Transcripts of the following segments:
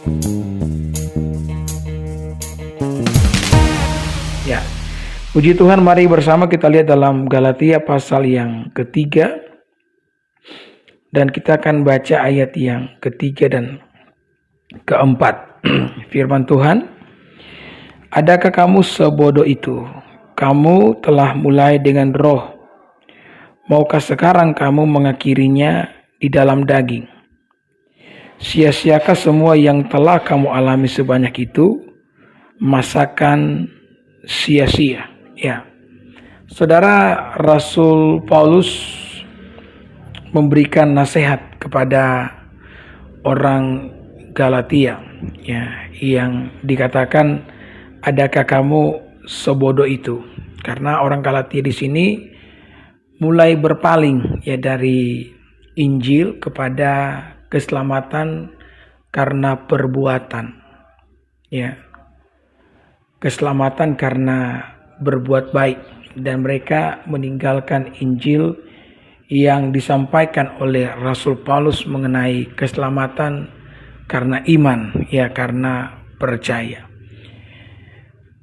Ya, puji Tuhan, mari bersama kita lihat dalam Galatia pasal yang ketiga. Dan kita akan baca ayat yang ketiga dan keempat. Firman Tuhan, adakah kamu sebodoh itu? Kamu telah mulai dengan roh. Maukah sekarang kamu mengakhirinya di dalam daging? Sia-siakah semua yang telah kamu alami sebanyak itu? Masakan sia-sia. Ya, saudara, Rasul Paulus memberikan nasihat kepada orang Galatia, ya, yang dikatakan, adakah kamu sebodoh itu? Karena orang Galatia di sini mulai berpaling ya dari Injil kepada keselamatan karena perbuatan, ya, keselamatan karena berbuat baik, dan mereka meninggalkan Injil yang disampaikan oleh Rasul Paulus mengenai keselamatan karena iman, ya, karena percaya.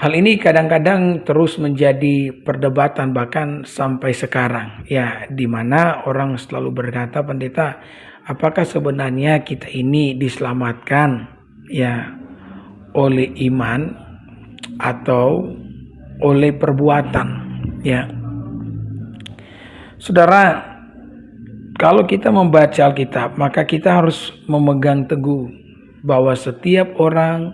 Hal ini kadang-kadang terus menjadi perdebatan bahkan sampai sekarang, ya, di mana orang selalu berkata, pendeta, apakah sebenarnya kita ini diselamatkan ya oleh iman atau oleh perbuatan, ya. Saudara, kalau kita membaca Alkitab, maka kita harus memegang teguh bahwa setiap orang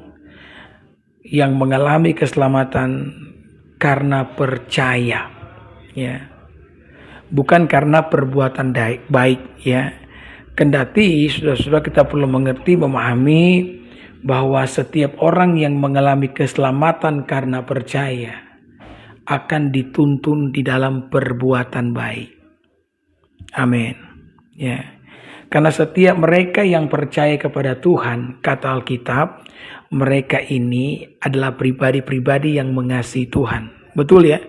yang mengalami keselamatan karena percaya, ya, bukan karena perbuatan baik, ya. Kendati sudah kita perlu mengerti, memahami bahwa setiap orang yang mengalami keselamatan karena percaya akan dituntun di dalam perbuatan baik. Amin. Ya. Karena setiap mereka yang percaya kepada Tuhan, kata Alkitab, mereka ini adalah pribadi-pribadi yang mengasihi Tuhan. Betul ya?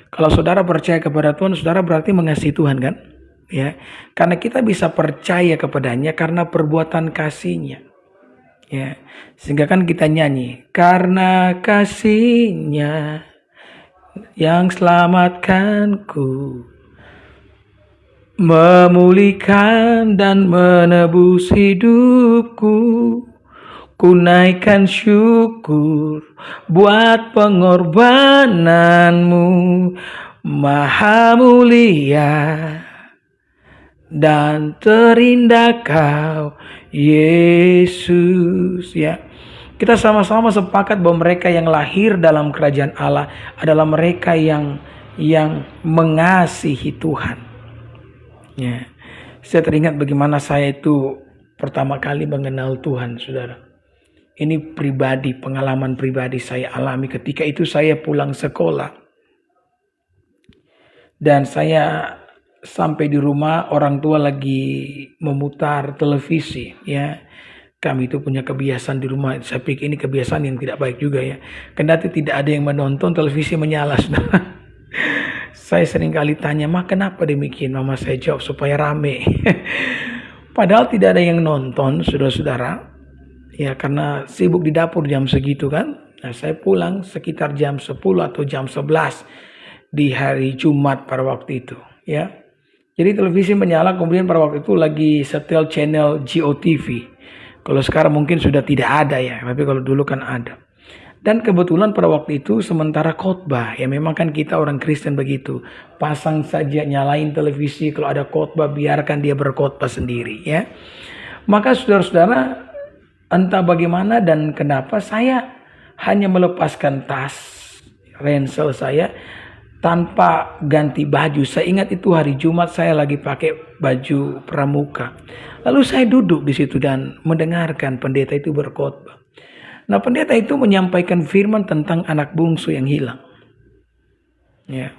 Kalau saudara percaya kepada Tuhan, saudara berarti mengasihi Tuhan, kan? Ya. Karena kita bisa percaya kepadanya karena perbuatan kasih-Nya. Ya. Sehingga kan kita nyanyi, karena kasih-Nya yang selamatkanku, memulihkan dan menebus hidupku. Ku naikkan syukur buat pengorbananmu, Maha mulia dan terindah Kau, Yesus. Ya, kita sama-sama sepakat bahwa mereka yang lahir dalam kerajaan Allah adalah mereka yang mengasihi Tuhan. Ya, saya teringat bagaimana saya itu pertama kali mengenal Tuhan, saudara. Ini pribadi, pengalaman pribadi saya alami ketika itu saya pulang sekolah. Dan saya sampai di rumah, orang tua lagi memutar televisi, ya. Kami itu punya kebiasaan di rumah, saya pikir ini kebiasaan yang tidak baik juga, ya. Kendati tidak ada yang menonton, televisi menyala, saudara. Saya sering kali tanya, "Ma, kenapa demikian?" Mama saya jawab, supaya rame. Padahal tidak ada yang nonton, saudara-saudara. Ya, karena sibuk di dapur jam segitu kan. Nah, saya pulang sekitar jam 10 atau jam 11 di hari Jumat pada waktu itu, ya. Jadi televisi menyala, kemudian pada waktu itu lagi setel channel GOTV. Kalau sekarang mungkin sudah tidak ada, ya, tapi kalau dulu kan ada. Dan kebetulan pada waktu itu sementara khotbah, ya, memang kan kita orang Kristen begitu. Pasang saja, nyalain televisi, kalau ada khotbah biarkan dia berkhotbah sendiri, ya. Maka saudara-saudara, entah bagaimana dan kenapa saya hanya melepaskan tas ransel saya tanpa ganti baju. Saya ingat itu hari Jumat, saya lagi pakai baju pramuka. Lalu saya duduk di situ dan mendengarkan pendeta itu berkhotbah. Nah, pendeta itu menyampaikan firman tentang anak bungsu yang hilang. Ya.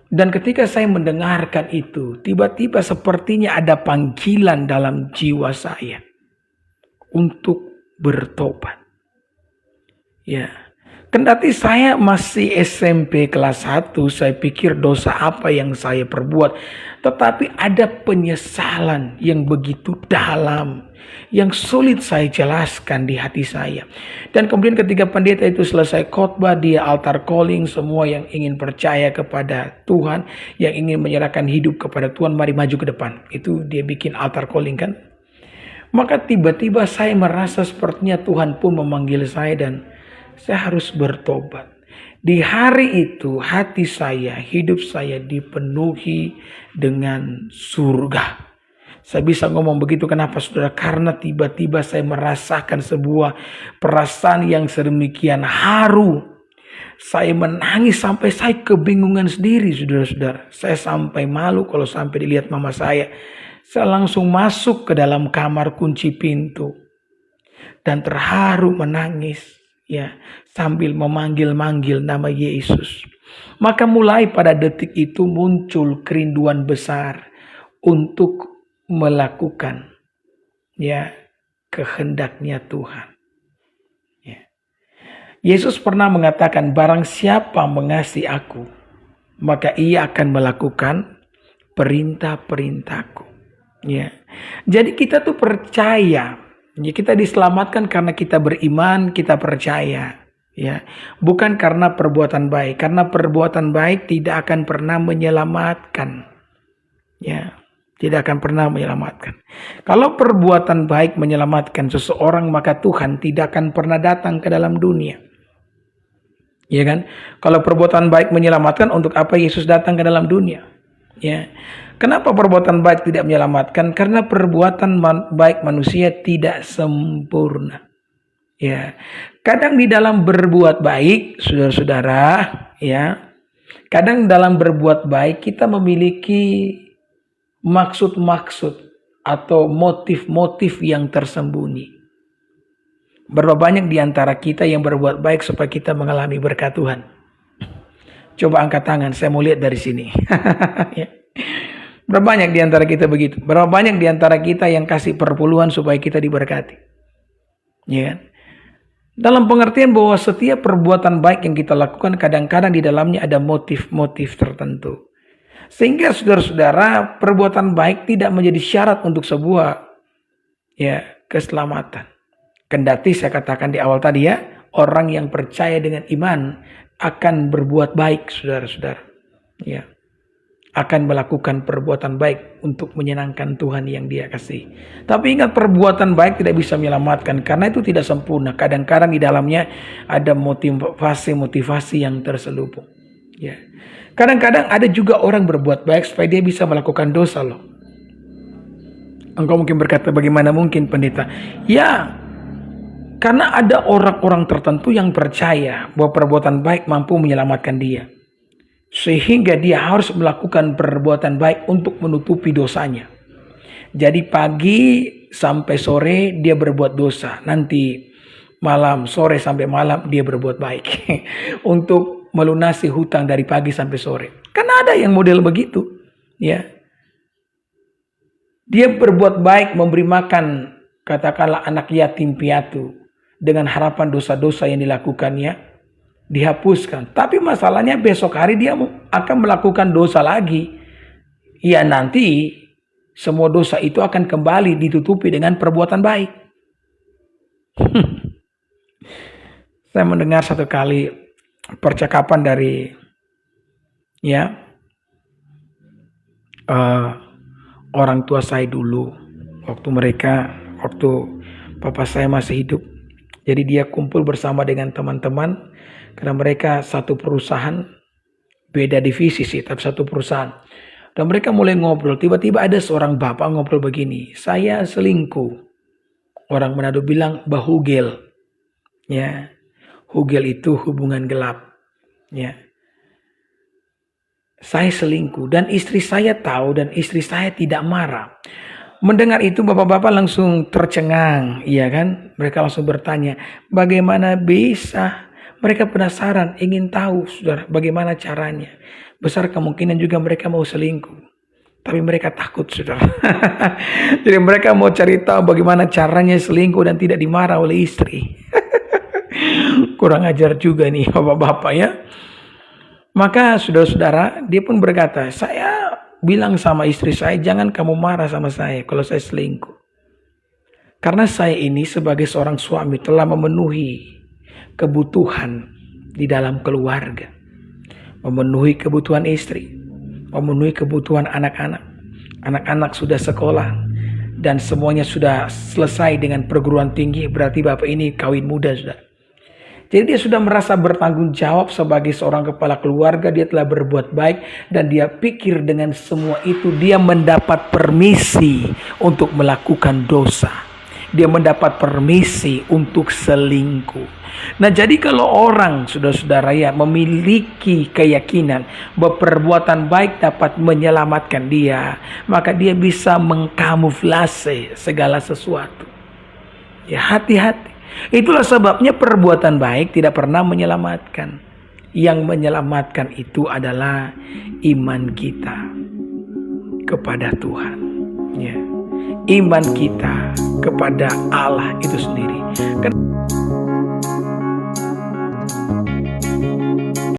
Dan ketika saya mendengarkan itu, tiba-tiba sepertinya ada panggilan dalam jiwa saya untuk bertobat. Ya, Kendati saya masih SMP kelas 1, saya pikir dosa apa yang saya perbuat. Tetapi ada penyesalan yang begitu dalam, yang sulit saya jelaskan di hati saya. Dan kemudian ketika pendeta itu selesai khotbah, dia altar calling semua yang ingin percaya kepada Tuhan, yang ingin menyerahkan hidup kepada Tuhan, mari maju ke depan. Itu dia bikin altar calling kan. Maka tiba-tiba saya merasa sepertinya Tuhan pun memanggil saya dan saya harus bertobat. Di hari itu hati saya, hidup saya dipenuhi dengan surga. Saya bisa ngomong begitu kenapa saudara? Karena tiba-tiba saya merasakan sebuah perasaan yang sedemikian haru. Saya menangis sampai saya kebingungan sendiri saudara-saudara. Saya sampai malu kalau sampai dilihat mama saya. Saya langsung masuk ke dalam kamar, kunci pintu. Dan terharu menangis. Ya, sambil memanggil-manggil nama Yesus. Maka mulai pada detik itu muncul kerinduan besar untuk melakukan ya kehendaknya Tuhan. Ya. Yesus pernah mengatakan, barang siapa mengasihi aku, maka ia akan melakukan perintah-perintahku. Ya. Jadi kita tuh percaya. Ya, kita diselamatkan karena kita beriman, kita percaya. Ya, bukan karena perbuatan baik. Karena perbuatan baik tidak akan pernah menyelamatkan. Ya, tidak akan pernah menyelamatkan. Kalau perbuatan baik menyelamatkan seseorang, maka Tuhan tidak akan pernah datang ke dalam dunia. Ya kan? Kalau perbuatan baik menyelamatkan, untuk apa Yesus datang ke dalam dunia? Ya. Kenapa perbuatan baik tidak menyelamatkan? Karena perbuatan baik manusia tidak sempurna. Ya. Kadang di dalam berbuat baik, saudara-saudara, ya. Kadang dalam berbuat baik kita memiliki maksud-maksud atau motif-motif yang tersembunyi. Berapa banyak di antara kita yang berbuat baik supaya kita mengalami berkat Tuhan? Coba angkat tangan, saya mau lihat dari sini. Ya. Berapa banyak di antara kita begitu? Berapa banyak di antara kita yang kasih perpuluhan supaya kita diberkati? Ya kan? Dalam pengertian bahwa setiap perbuatan baik yang kita lakukan kadang-kadang di dalamnya ada motif-motif tertentu. Sehingga saudara-saudara, perbuatan baik tidak menjadi syarat untuk sebuah ya keselamatan. Kendati saya katakan di awal tadi ya, orang yang percaya dengan iman akan berbuat baik, saudara-saudara. Ya. Akan melakukan perbuatan baik untuk menyenangkan Tuhan yang Dia kasih. Tapi ingat, perbuatan baik tidak bisa menyelamatkan karena itu tidak sempurna. Kadang-kadang di dalamnya ada motivasi yang terselubung. Ya. Kadang-kadang ada juga orang berbuat baik supaya dia bisa melakukan dosa loh. Engkau mungkin berkata, bagaimana mungkin pendeta? Ya, karena ada orang-orang tertentu yang percaya bahwa perbuatan baik mampu menyelamatkan dia. Sehingga dia harus melakukan perbuatan baik untuk menutupi dosanya. Jadi pagi sampai sore dia berbuat dosa. Nanti malam, sore sampai malam dia berbuat baik. Untuk melunasi hutang dari pagi sampai sore. Karena ada yang model begitu. Ya. Dia berbuat baik, memberi makan katakanlah anak yatim piatu. Dengan harapan dosa-dosa yang dilakukannya dihapuskan. Tapi masalahnya besok hari dia akan melakukan dosa lagi. Ya, nanti semua dosa itu akan kembali ditutupi dengan perbuatan baik. Saya mendengar satu kali percakapan dari orang tua saya dulu. Waktu papa saya masih hidup. Jadi dia kumpul bersama dengan teman-teman. Karena mereka satu perusahaan, beda divisi sih, tapi satu perusahaan. Dan mereka mulai ngobrol, tiba-tiba ada seorang bapak ngobrol begini, saya selingkuh. Orang Manado bilang bahugel. Ya, hugel itu hubungan gelap. Ya. Saya selingkuh dan istri saya tahu dan istri saya tidak marah. Mendengar itu bapak-bapak langsung tercengang, iya kan? Mereka langsung bertanya, bagaimana bisa? Mereka penasaran, ingin tahu saudara bagaimana caranya. Besar kemungkinan juga mereka mau selingkuh. Tapi mereka takut saudara. Jadi mereka mau cari tahu bagaimana caranya selingkuh dan tidak dimarah oleh istri. Kurang ajar juga nih bapak-bapak ya. Maka saudara-saudara, dia pun berkata, saya bilang sama istri saya, jangan kamu marah sama saya kalau saya selingkuh. Karena saya ini sebagai seorang suami telah memenuhi kebutuhan di dalam keluarga. Memenuhi kebutuhan istri, memenuhi kebutuhan anak-anak. Anak-anak sudah sekolah dan semuanya sudah selesai dengan perguruan tinggi, berarti bapak ini kawin muda sudah. Jadi dia sudah merasa bertanggung jawab sebagai seorang kepala keluarga, dia telah berbuat baik dan dia pikir dengan semua itu dia mendapat permisi untuk melakukan dosa. Dia mendapat permisi untuk selingkuh. Nah, jadi kalau orang, saudara-saudara ya, memiliki keyakinan bahwa perbuatan baik dapat menyelamatkan dia, maka dia bisa mengkamuflase segala sesuatu. Ya, hati-hati. Itulah sebabnya perbuatan baik tidak pernah menyelamatkan. Yang menyelamatkan itu adalah iman kita kepada Tuhan. Ya. Iman kita kepada Allah itu sendiri.